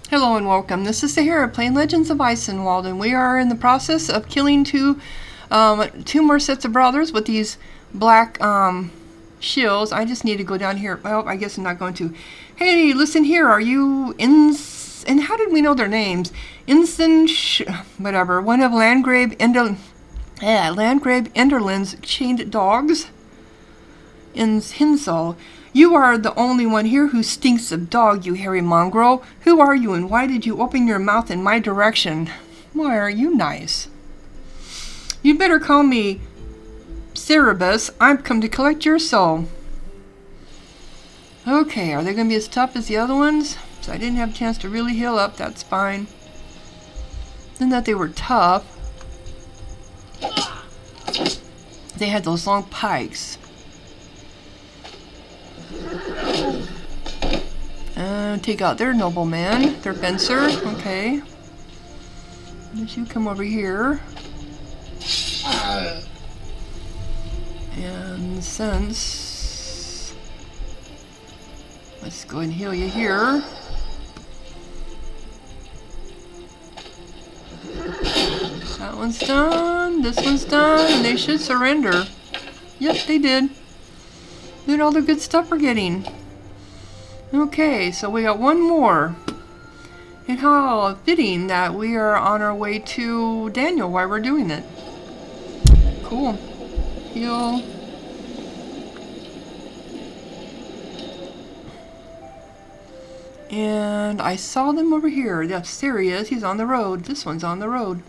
Hello and welcome. This is Sahara playing Legends of EIsenwald, and we are in the process of killing two more sets of brothers with these black shields. I just need to go down here. Well, I guess I'm not going to. Hey, listen here. Are you and how did we know their names? Whatever. One of Landgrave Enderlin's chained dogs. In Hinsel. You are the only one here who stinks of dog, you hairy mongrel. Who are you, and why did you open your mouth in my direction? Why are you nice? You'd better call me Cerebus. I've come to collect your soul. Okay, are they going to be as tough as the other ones? So I didn't have a chance to really heal up. That's fine. Then that they were tough. They had those long pikes. Take out their nobleman, their fencer. Okay. Let you come over here. And since... let's go and heal you here. That one's done. This one's done. And they should surrender. Yep, they did. Look at all the good stuff we're getting. Okay, so we got one more. And how fitting that we are on our way to Daniel while we're doing it. Cool. Heal. And I saw them over here. Yes, there he is. He's on the road. This one's on the road.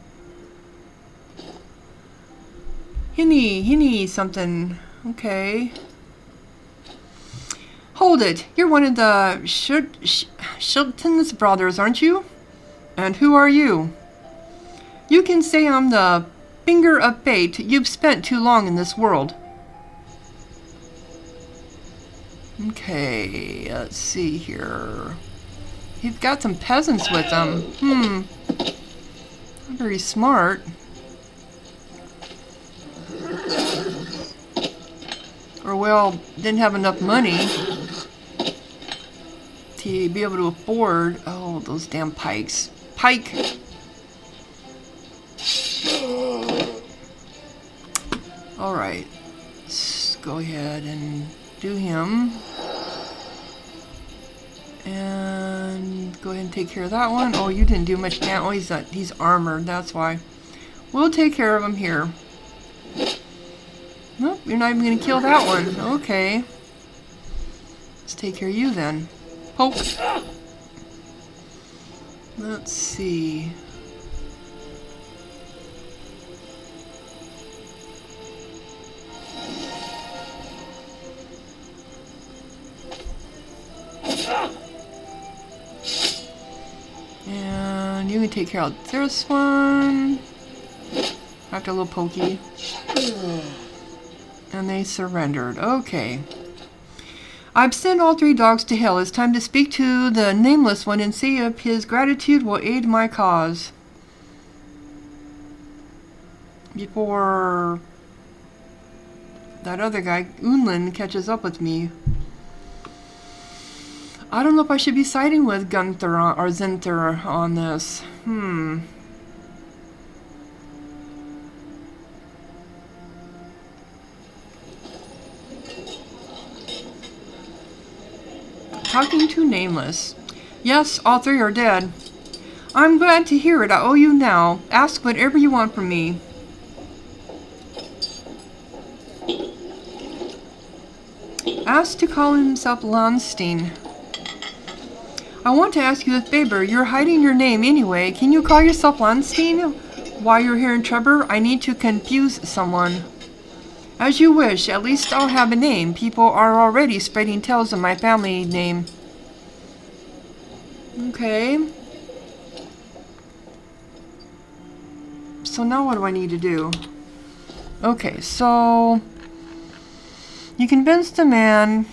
He needs something. Okay. Hold it! You're one of the Shilton's brothers, aren't you? And who are you? You can say I'm the finger of fate. You've spent too long in this world. Okay, let's see here. He's got some peasants with him. Not very smart. Or, well, didn't have enough money to be able to afford... oh, those damn pikes. Pike! Alright. Let's go ahead and do him. And go ahead and take care of that one. Oh, you didn't do much damage. Oh, he's armored. That's why. We'll take care of him here. Nope, you're not even going to kill that one. Okay. Let's take care of you then. Poke. Let's see. And you can take care of this one. After a little pokey. And they surrendered. Okay. I've sent all three dogs to hell. It's time to speak to the nameless one and see if his gratitude will aid my cause. Before that other guy, Ullin, catches up with me. I don't know if I should be siding with Gunther or Zenther on this. Talking to Nameless. Yes, all three are dead. I'm glad to hear it. I owe you now. Ask whatever you want from me. Asked to call himself Landstein. I want to ask you a favor. You're hiding your name anyway. Can you call yourself Landstein? While you're here in Trevor, I need to confuse someone. As you wish, at least I'll have a name. People are already spreading tales of my family name. Okay. So now what do I need to do? Okay, so... you convinced a man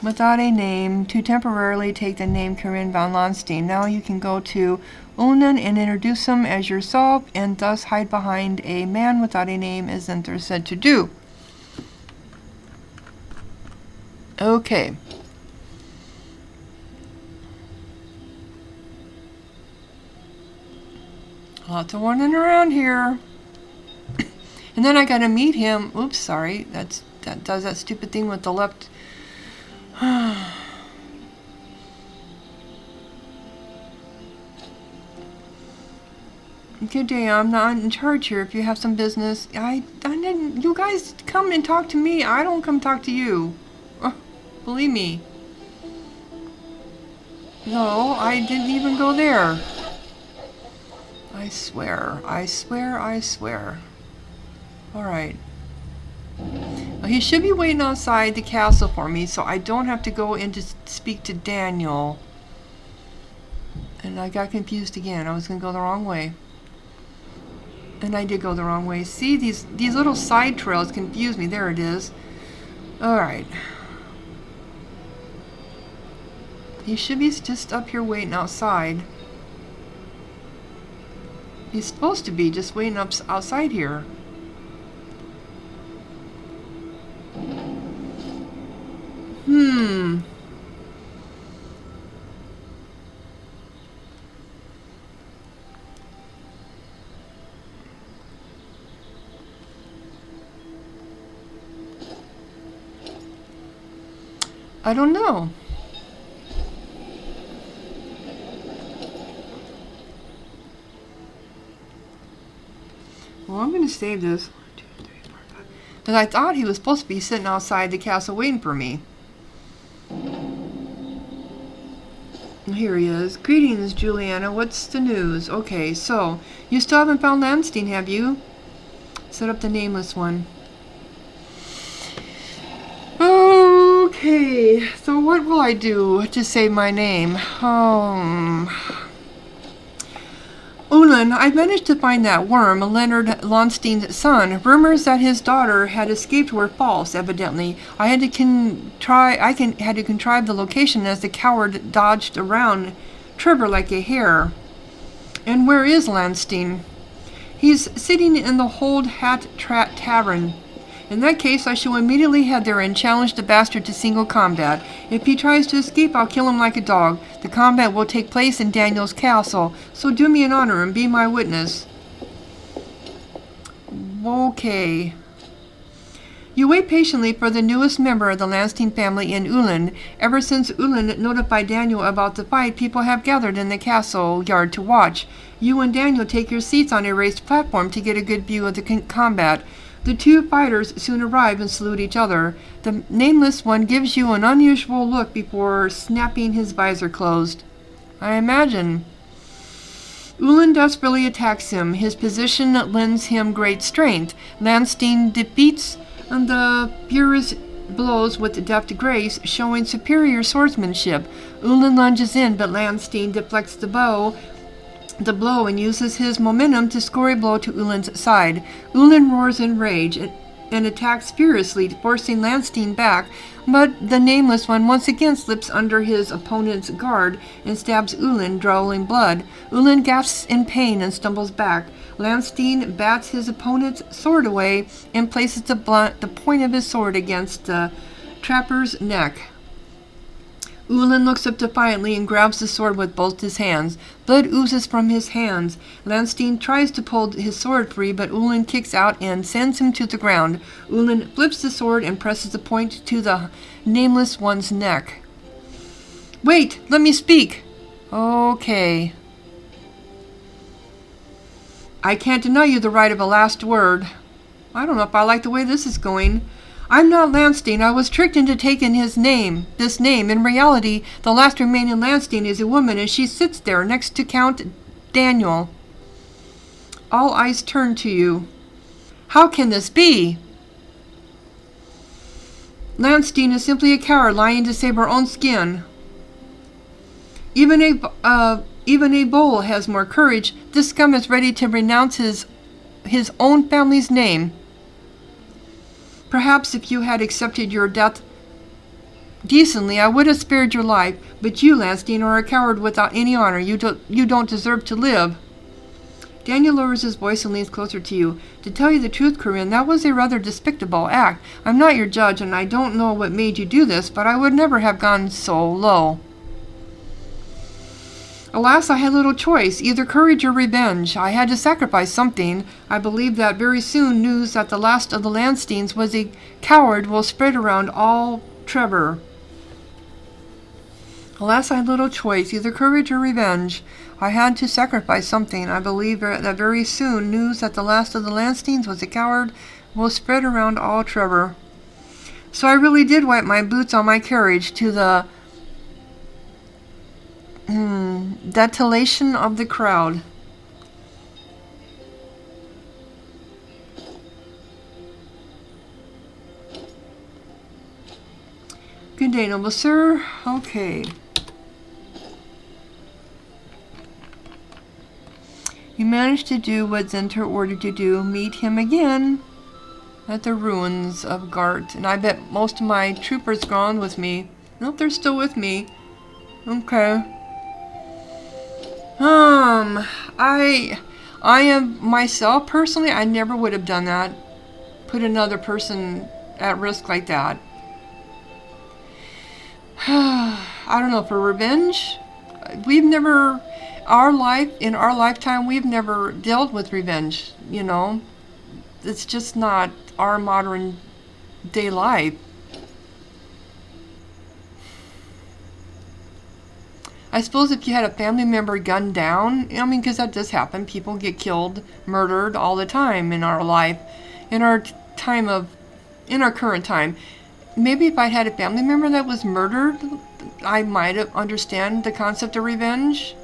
without a name to temporarily take the name Corinne von Landstein. Now you can go to Ullin and introduce him as yourself, and thus hide behind a man without a name, as Zenther said to do. Okay. Lots of running around here. And then I gotta meet him. Oops, sorry. That does that stupid thing with the left. Good day. I'm not in charge here. If you have some business, I didn't. You guys come and talk to me. I don't come talk to you. Believe me. No, I didn't even go there. I swear. I swear. I swear. All right. Well, he should be waiting outside the castle for me, so I don't have to go in to speak to Daniel. And I got confused again. I was going to go the wrong way. And I did go the wrong way. See, these little side trails confuse me. There it is. Alright. He should be just up here waiting outside. He's supposed to be just waiting outside here. I don't know. Well, I'm going to save this. 1, 2, 3, 4, 5. Because I thought he was supposed to be sitting outside the castle waiting for me. Here he is. Greetings, Juliana. What's the news? Okay, so, you still haven't found Landstein, have you? Set up the nameless one. Okay, so what will I do to save my name? Ullin, I managed to find that worm, Leonard Landstein's son. Rumors that his daughter had escaped were false, evidently. I had to contrive the location as the coward dodged around Trevor like a hare. And where is Landstein? He's sitting in the Hold Hat Tavern. In that case, I shall immediately head there and challenge the bastard to single combat. If he tries to escape, I'll kill him like a dog. The combat will take place in Daniel's castle, so do me an honor and be my witness. Okay. You wait patiently for the newest member of the Landstein family in Ullin. Ever since Ullin notified Daniel about the fight, people have gathered in the castle yard to watch. You and Daniel take your seats on a raised platform to get a good view of the combat. The two fighters soon arrive and salute each other. The nameless one gives you an unusual look before snapping his visor closed. I imagine. Ullin desperately attacks him. His position lends him great strength. Landstein defeats the furious blows with deft grace, showing superior swordsmanship. Ullin lunges in, but Landstein deflects the blow and uses his momentum to score a blow to Ullin's side. Ullin roars in rage and attacks furiously, forcing Landstein back, but the nameless one once again slips under his opponent's guard and stabs Ullin, drawing blood. Ullin gasps in pain and stumbles back. Landstein bats his opponent's sword away and places the point of his sword against the trapper's neck. Ullin looks up defiantly and grabs the sword with both his hands. Blood oozes from his hands. Landstein tries to pull his sword free, but Ullin kicks out and sends him to the ground. Ullin flips the sword and presses the point to the nameless one's neck. Wait, let me speak. Okay. I can't deny you the right of a last word. I don't know if I like the way this is going. I'm not Landstein. I was tricked into taking this name. In reality, the last remaining Landstein is a woman, and she sits there next to Count Daniel. All eyes turn to you. How can this be? Landstein is simply a coward lying to save her own skin. Even a bull has more courage. This scum is ready to renounce his own family's name. Perhaps if you had accepted your death decently, I would have spared your life. But you, Landstein, are a coward without any honor. You don't deserve to live. Daniel lowers his voice and leans closer to you. To tell you the truth, Corinne, that was a rather despicable act. I'm not your judge, and I don't know what made you do this, but I would never have gone so low. Alas, I had little choice, either courage or revenge. I had to sacrifice something. I believed that very soon news that the last of the Landsteins was a coward will spread around all Trevor. Alas, I had little choice, either courage or revenge. I had to sacrifice something. I believed that very soon news that the last of the Landsteins was a coward will spread around all Trevor. So I really did wipe my boots on my carriage to the desolation of the crowd. Good day, noble sir. Okay. You managed to do what Zenter ordered you to do. Meet him again at the ruins of Gart. And I bet most of my troopers gone with me. Nope, they're still with me. Okay. I am myself personally, I never would have done that. Put another person at risk like that. I don't know, for revenge? We've never, in our lifetime, we've never dealt with revenge, you know? It's just not our modern day life. I suppose if you had a family member gunned down, I mean, because that does happen. People get killed, murdered all the time in our life, in our current time. Maybe if I had a family member that was murdered, I might understand the concept of revenge.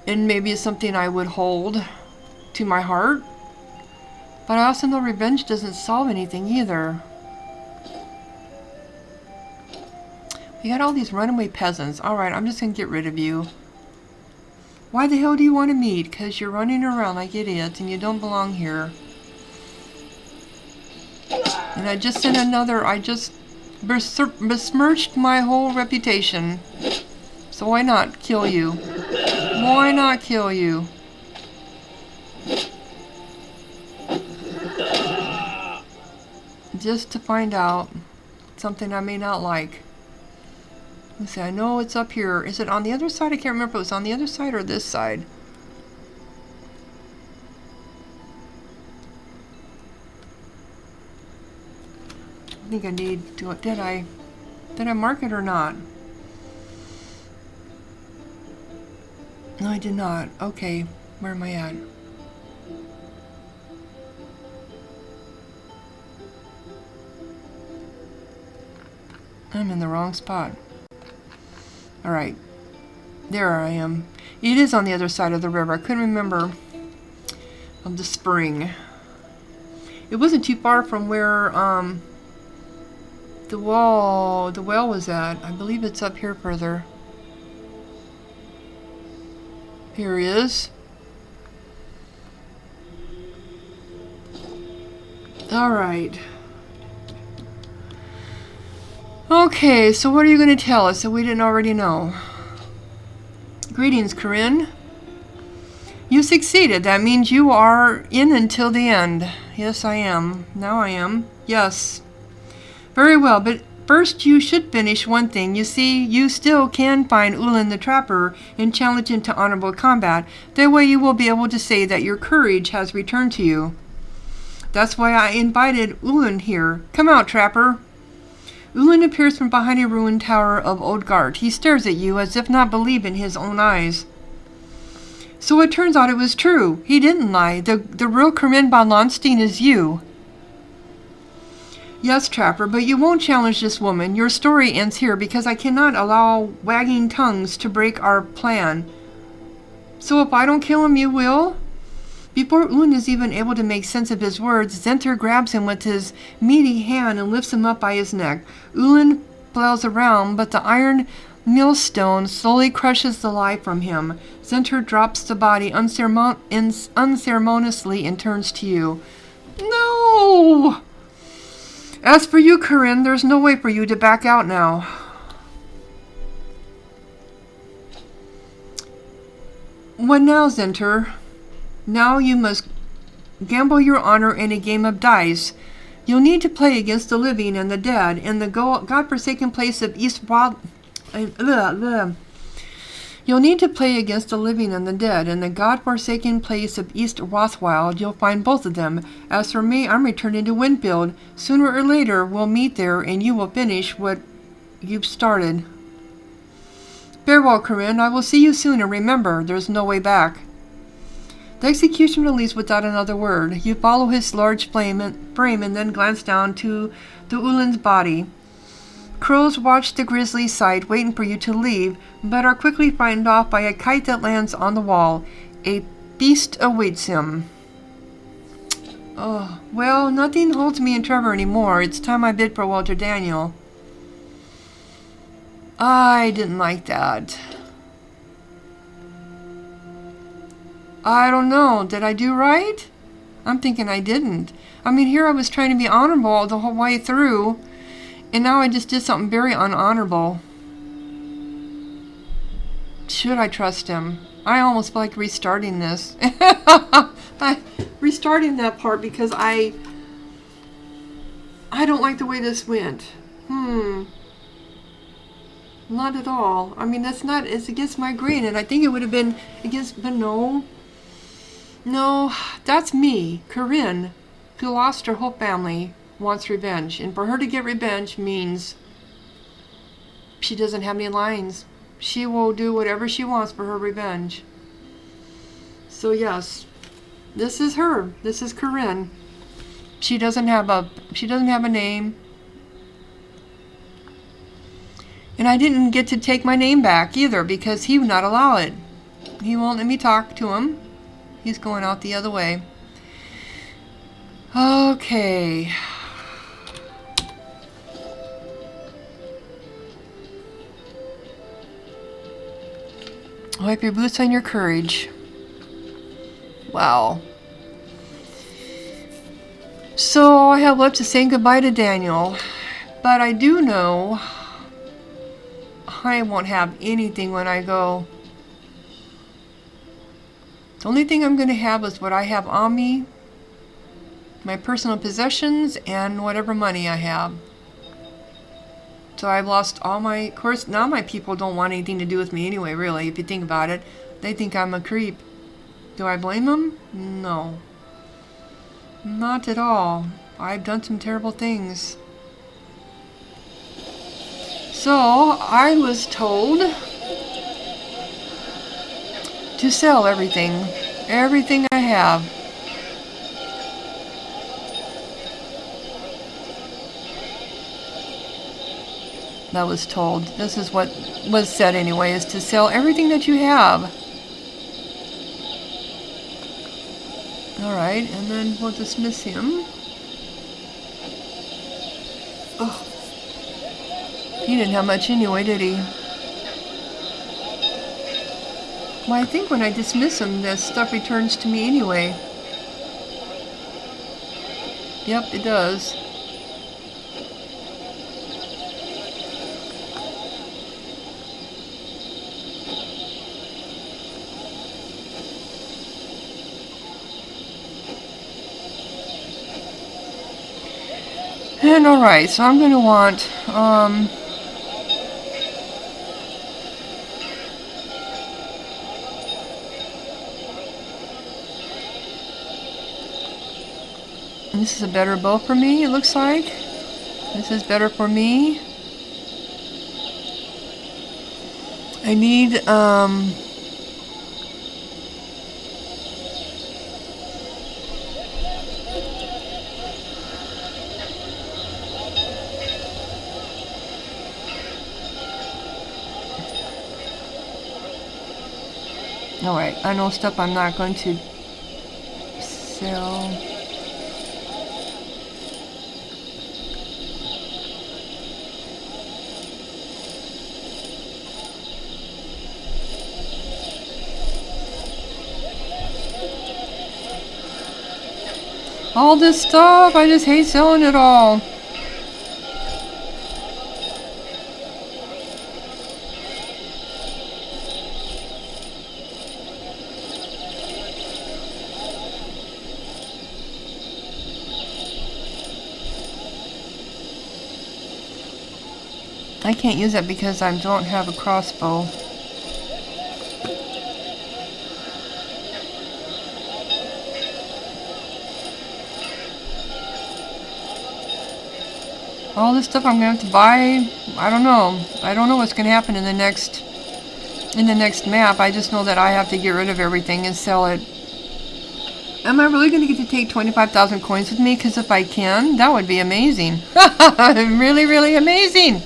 And maybe it's something I would hold to my heart. But I also know revenge doesn't solve anything either. You got all these runaway peasants. Alright, I'm just going to get rid of you. Why the hell do you want to meet? Because you're running around like idiots and you don't belong here. And I just sent another... I just besmirched my whole reputation. So why not kill you? Why not kill you? Just to find out something I may not like. Let's see, I know it's up here. Is it on the other side? I can't remember if it was on the other side or this side. I think I need to... Did I mark it or not? No, I did not. Okay, where am I at? I'm in the wrong spot. Alright, there I am. It is on the other side of the river. I couldn't remember of the spring. It wasn't too far from where the well was at. I believe it's up here further. Here he is. Alright. Okay, so what are you going to tell us that we didn't already know? Greetings, Corinne. You succeeded. That means you are in until the end. Yes, I am. Now I am. Yes. Very well, but first you should finish one thing. You see, you still can find Ullin the Trapper and challenge him to honorable combat. That way you will be able to say that your courage has returned to you. That's why I invited Ullin here. Come out, Trapper. Ullin appears from behind a ruined tower of Old Gart. He stares at you as if not believing his own eyes. So it turns out it was true. He didn't lie. The real Corinne von Landstein is you. Yes, Trapper, but you won't challenge this woman. Your story ends here because I cannot allow wagging tongues to break our plan. So if I don't kill him, you will? Before Ullin is even able to make sense of his words, Zenter grabs him with his meaty hand and lifts him up by his neck. Ullin flails around, but the iron millstone slowly crushes the life from him. Zenter drops the body unceremoniously and turns to you. No! As for you, Corinne, there's no way for you to back out now. What now, Zenter? Now you must gamble your honor in a game of dice. You'll need to play against the living and the dead in the godforsaken place of EIsenwald. You'll need to play against the living and the dead. In the god-forsaken place of East Rothwild, you'll find both of them. As for me, I'm returning to Windfield. Sooner or later, we'll meet there, and you will finish what you've started. Farewell, Corinne. I will see you soon, and remember, there's no way back. The executioner leaves without another word. You follow his large frame and then glance down to the Ullin's body. Crows watch the grisly sight, waiting for you to leave, but are quickly frightened off by a kite that lands on the wall. A beast awaits him. Oh, well, nothing holds me in Trevor anymore. It's time I bid farewell to Daniel. I didn't like that. I don't know. Did I do right? I'm thinking I didn't. I mean, here I was trying to be honorable the whole way through, and now I just did something very unhonorable. Should I trust him? I almost feel like restarting this. Restarting that part because I don't like the way this went. Not at all. I mean, it's against my grain, and I think it would have been against, but no. No, that's me, Corinne, who lost her whole family, wants revenge. And for her to get revenge means she doesn't have any lines. She will do whatever she wants for her revenge. So yes, this is her. This is Corinne. She doesn't have a name. And I didn't get to take my name back either because he would not allow it. He won't let me talk to him. He's going out the other way. Okay. Wipe your boots on your courage. Wow. So I have left to say goodbye to Daniel. But I do know I won't have anything when I go. The only thing I'm going to have is what I have on me, my personal possessions, and whatever money I have. So I've lost all my, of course, now my people don't want anything to do with me anyway, really, if you think about it. They think I'm a creep. Do I blame them? No. Not at all. I've done some terrible things. So, I was told to sell everything. Everything I have. That was told. This is what was said anyway, is to sell everything that you have. Alright, and then we'll dismiss him. Oh. He didn't have much anyway, did he? Well, I think when I dismiss him, that stuff returns to me anyway. Yep, it does. And alright, so I'm going to want, this is a better bow for me, it looks like. This is better for me. I need, alright, I know stuff I'm not going to sell. All this stuff, I just hate selling it all. I can't use it because I don't have a crossbow. All this stuff I'm gonna have to buy. I don't know. I don't know what's gonna happen in the next map. I just know that I have to get rid of everything and sell it. Am I really gonna get to take 25,000 coins with me? Because if I can, that would be amazing. Really, really amazing.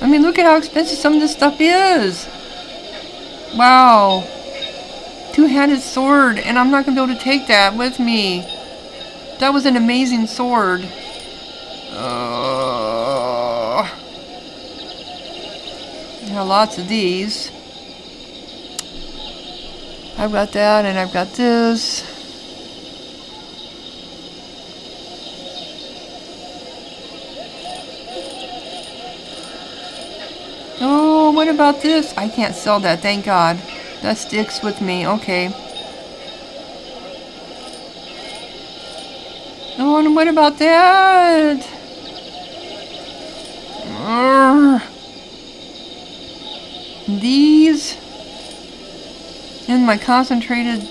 I mean, look at how expensive some of this stuff is. Wow. Two-handed sword, and I'm not gonna be able to take that with me. That was an amazing sword. Yeah, lots of these. I've got that, and I've got this. Oh, what about this? I can't sell that, thank God. That sticks with me, okay. Oh, and what about that? These and my concentrated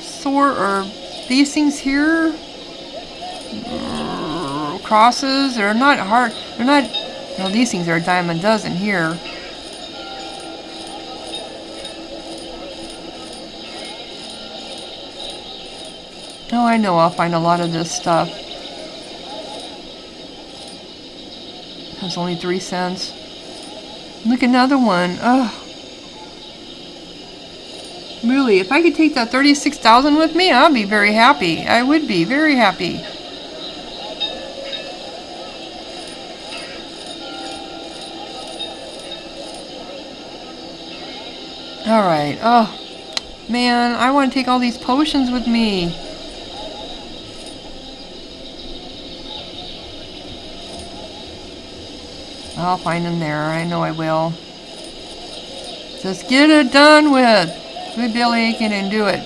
sword, or these things here, crosses, they're not hard, they're not, no, these things are a dime a dozen here. Oh, I know I'll find a lot of this stuff. That's only 3 cents. Look, another one. Ugh. Really, if I could take that 36,000 with me, I'd be very happy. I would be very happy. Alright. Oh, man, I want to take all these potions with me. I'll find them there. I know I will. Just get it done with. With Billy Aiken and do it.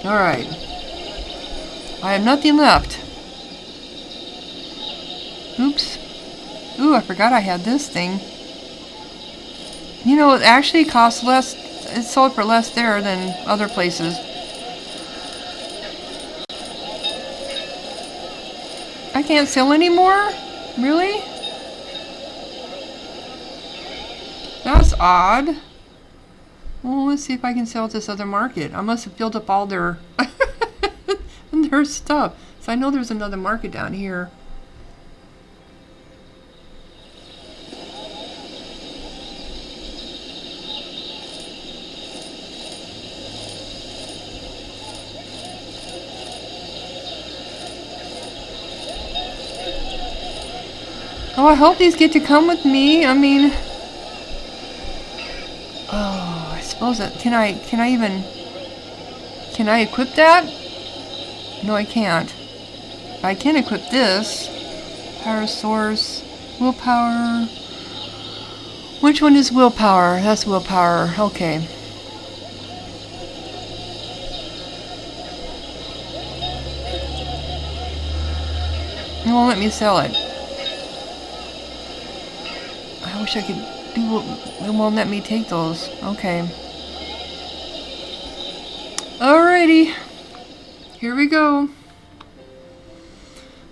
Alright. I have nothing left. Oops. Ooh, I forgot I had this thing. You know, it actually costs less, it's sold for less there than other places. I can't sell anymore? Really? That's odd. Well, let's see if I can sell at this other market. I must have filled up all their their stuff. So I know there's another market down here. Oh, I hope these get to come with me. I mean, oh, I suppose that, can I equip that? No, I can't. I can equip this. Power source, willpower. Which one is willpower? That's willpower. Okay. It won't let me sell it. I wish I could do it. It won't let me take those. Okay. Alrighty. Here we go.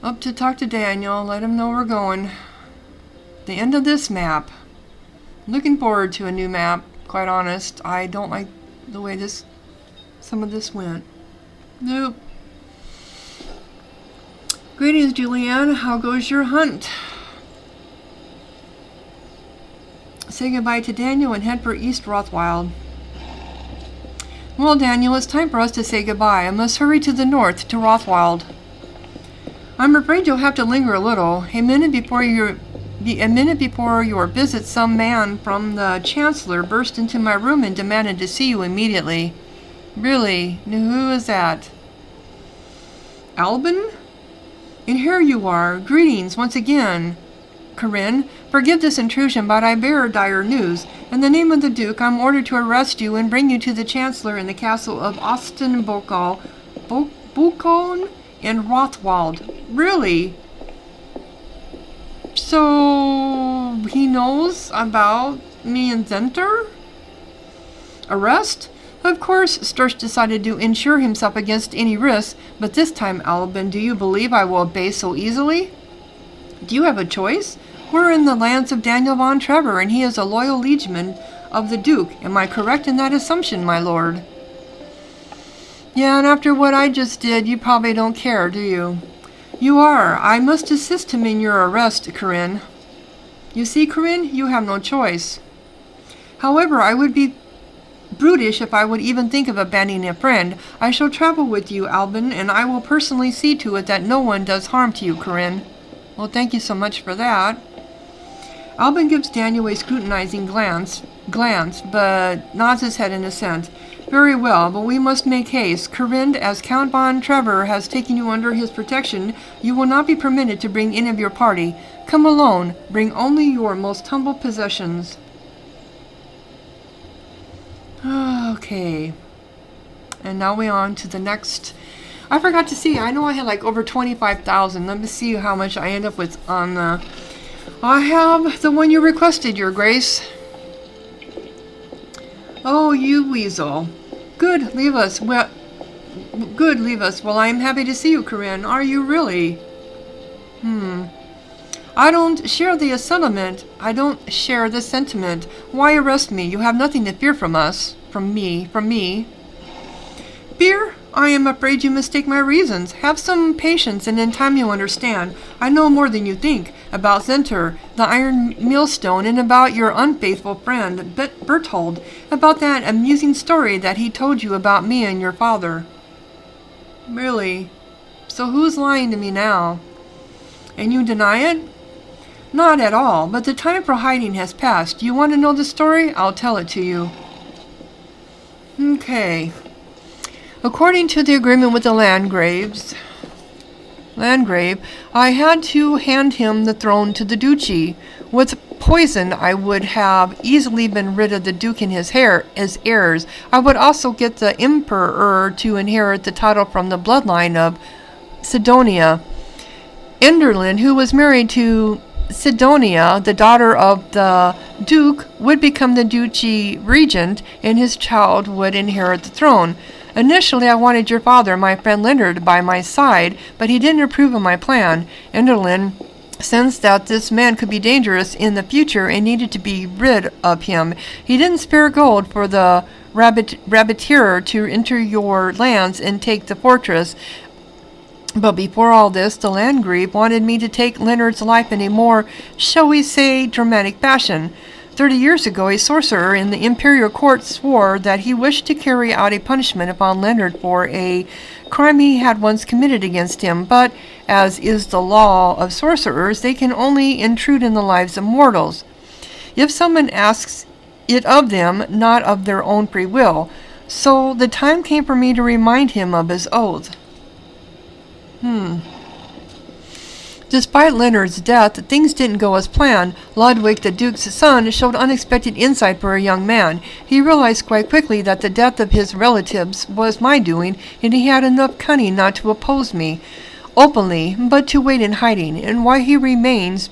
Up to talk to Daniel. Let him know we're going. The end of this map. Looking forward to a new map. Quite honest. I don't like the way some of this went. Nope. Greetings, Julianne. How goes your hunt? Say goodbye to Daniel and head for East Rothwild. Well, Daniel, it's time for us to say goodbye. I must hurry to the north, to Rothwild. I'm afraid you'll have to linger a little. A minute before your visit, some man from the Chancellor burst into my room and demanded to see you immediately. Really? Who is that? Albin? And here you are. Greetings once again. Corinne, forgive this intrusion, but I bear dire news. In the name of the Duke, I'm ordered to arrest you and bring you to the Chancellor in the castle of Ostenbukon in Rothwald. Really? So, he knows about me and Zenter? Arrest? Of course, Sturch decided to insure himself against any risk, but this time, Albin, do you believe I will obey so easily? Do you have a choice? We're in the lands of Daniel von Trevor, and he is a loyal liegeman of the Duke. Am I correct in that assumption, my lord? Yeah, and after what I just did, you probably don't care, do you? You are. I must assist him in your arrest, Corinne. You see, Corinne, you have no choice. However, I would be brutish if I would even think of abandoning a friend. I shall travel with you, Albin, and I will personally see to it that no one does harm to you, Corinne. Well, thank you so much for that. Albin gives Daniel a scrutinizing glance, but nods his head in assent. Very well, but we must make haste. Corinne, as Count von Trevor has taken you under his protection, you will not be permitted to bring any of your party. Come alone. Bring only your most humble possessions. Okay. And now we're on to the next. I forgot to see. I know I had like over 25,000. Let me see how much I end up with on the... I have the one you requested, Your Grace. Oh, you weasel. Good, leave us. Well, I am happy to see you, Corinne. Are you really? I don't share the sentiment. I don't share the sentiment. Why arrest me? You have nothing to fear from us. From me. Fear? I am afraid you mistake my reasons. Have some patience, and in time you'll understand. I know more than you think. About Zenter, the iron millstone, and about your unfaithful friend, Berthold. About that amusing story that he told you about me and your father. Really? So who's lying to me now? And you deny it? Not at all, but the time for hiding has passed. You want to know the story? I'll tell it to you. Okay. According to the agreement with the Landgrave, I had to hand him the throne to the duchy. With poison, I would have easily been rid of the Duke and his heirs. I would also get the Emperor to inherit the title from the bloodline of Sidonia. Enderlin, who was married to Sidonia, the daughter of the Duke, would become the duchy regent, and his child would inherit the throne. Initially, I wanted your father, my friend Leonard, by my side, but he didn't approve of my plan. Enderlin sensed that this man could be dangerous in the future and needed to be rid of him. He didn't spare gold for the rabbiteer to enter your lands and take the fortress. But before all this, the Landgrave wanted me to take Leonard's life in a more, shall we say, dramatic fashion. 30 years ago, a sorcerer in the imperial court swore that he wished to carry out a punishment upon Leonard for a crime he had once committed against him, but, as is the law of sorcerers, they can only intrude in the lives of mortals if someone asks it of them, not of their own free will. So the time came for me to remind him of his oath. Despite Leonard's death, things didn't go as planned. Ludwig, the Duke's son, showed unexpected insight for a young man. He realized quite quickly that the death of his relatives was my doing, and he had enough cunning not to oppose me openly, but to wait in hiding. And while he remains,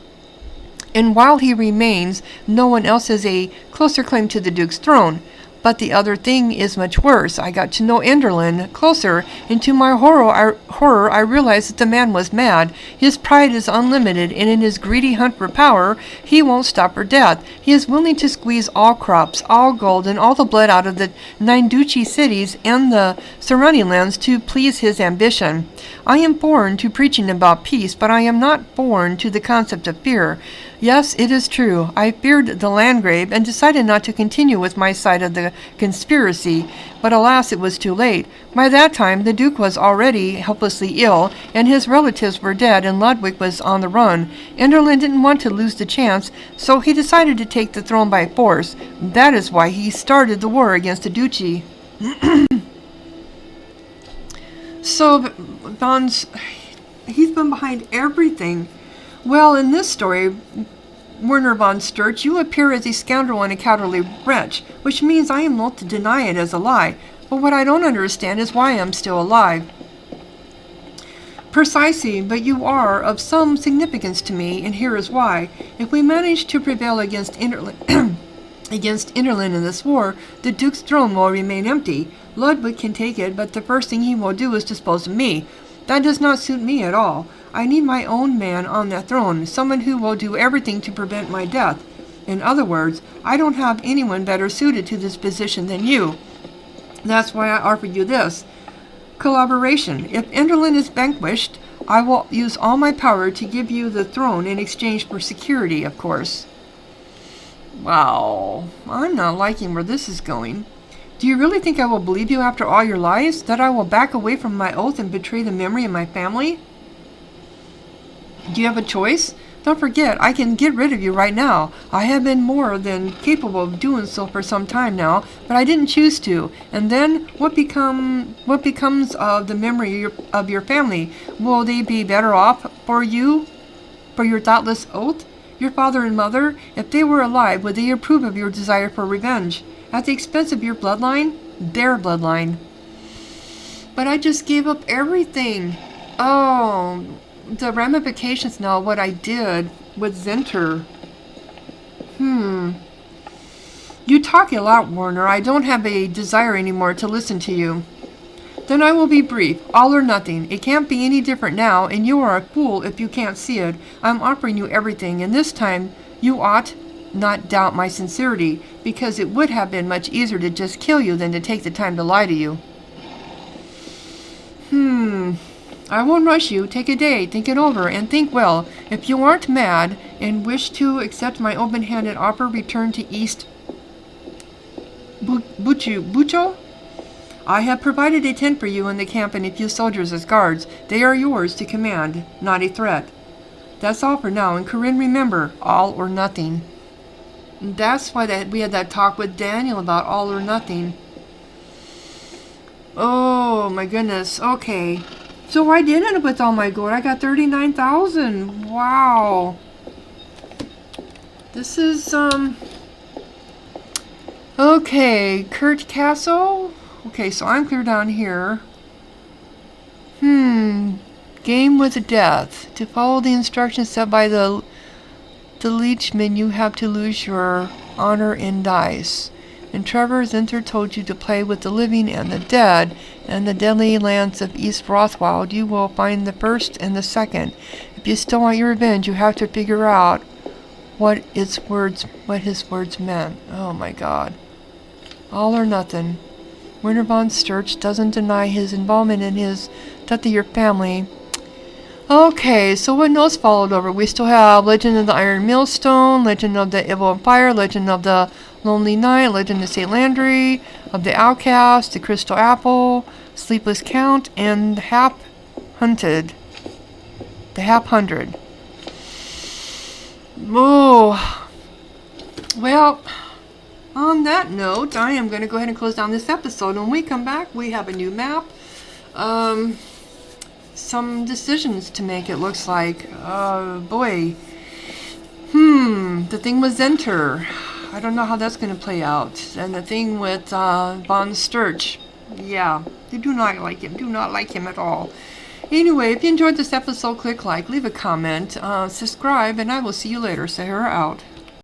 no one else has a closer claim to the Duke's throne. But the other thing is much worse. I got to know Enderlin closer, and to my horror I realized that the man was mad. His pride is unlimited, and in his greedy hunt for power, he won't stop for death. He is willing to squeeze all crops, all gold, and all the blood out of the 9 duchy cities and the surrounding lands to please his ambition. I am foreign to preaching about peace, but I am not foreign to the concept of fear. Yes, it is true. I feared the Landgrave and decided not to continue with my side of the conspiracy, but alas, it was too late. By that time, the Duke was already helplessly ill, and his relatives were dead, and Ludwig was on the run. Enderlin didn't want to lose the chance, so he decided to take the throne by force. That is why he started the war against the duchy. So, he's been behind everything. Well, in this story, Werner von Sturch, you appear as a scoundrel and a cowardly wretch, which means I am loath to deny it as a lie. But what I don't understand is why I am still alive. Precisely, but you are of some significance to me, and here is why. If we manage to prevail against against Interland in this war, the Duke's throne will remain empty. Ludwig can take it, but the first thing he will do is dispose of me. That does not suit me at all. I need my own man on that throne, someone who will do everything to prevent my death. In other words, I don't have anyone better suited to this position than you. That's why I offer you this. Collaboration. If Enderlin is vanquished, I will use all my power to give you the throne in exchange for security, of course. Wow, I'm not liking where this is going. Do you really think I will believe you after all your lies? That I will back away from my oath and betray the memory of my family? Do you have a choice? Don't forget, I can get rid of you right now. I have been more than capable of doing so for some time now, but I didn't choose to. And then, what becomes of the memory of your family? Will they be better off for your thoughtless oath? Your father and mother, if they were alive, would they approve of your desire for revenge? At the expense of your bloodline? Their bloodline. But I just gave up everything. Oh, the ramifications now of what I did with Zenter. You talk a lot, Warner. I don't have a desire anymore to listen to you. Then I will be brief. All or nothing. It can't be any different now, and you are a fool if you can't see it. I'm offering you everything, and this time you ought not doubt my sincerity, because it would have been much easier to just kill you than to take the time to lie to you. I won't rush you. Take a day, think it over, and think well. If you aren't mad and wish to accept my open-handed offer, return to East Bucho? I have provided a tent for you in the camp and a few soldiers as guards. They are yours to command, not a threat. That's all for now, and Corinne, remember, all or nothing. And that's why we had that talk with Daniel about all or nothing. Oh my goodness, okay. So I did end up with all my gold. I got 39,000. Wow. This is, okay, Kurt Castle. Okay, so I'm clear down here. Game with death. To follow the instructions set by the leechman, you have to lose your honor in dice. And Trevor Zinter told you to play with the living and the dead, and the deadly lands of East Rothwald. You will find the first and the second. If you still want your revenge, you have to figure out what his words meant. Oh my God. All or nothing. Werner von Sturch doesn't deny his involvement in his death of your family. Okay, so what else followed over? We still have Legend of the Iron Millstone, Legend of the Evil Empire, Legend of the Lonely Knight, Legend of St. Landry, of the Outcast, the Crystal Apple, Sleepless Count, and the Hap Hunted. The Hap 100. Oh. Well, on that note, I am going to go ahead and close down this episode. When we come back, we have a new map. Some decisions to make, it looks like. Boy. The thing with Zenter. I don't know how that's going to play out. And the thing with Von Sturch. Yeah, they do not like him. Do not like him at all. Anyway, if you enjoyed this episode, click like, leave a comment, subscribe, and I will see you later. Sahara out.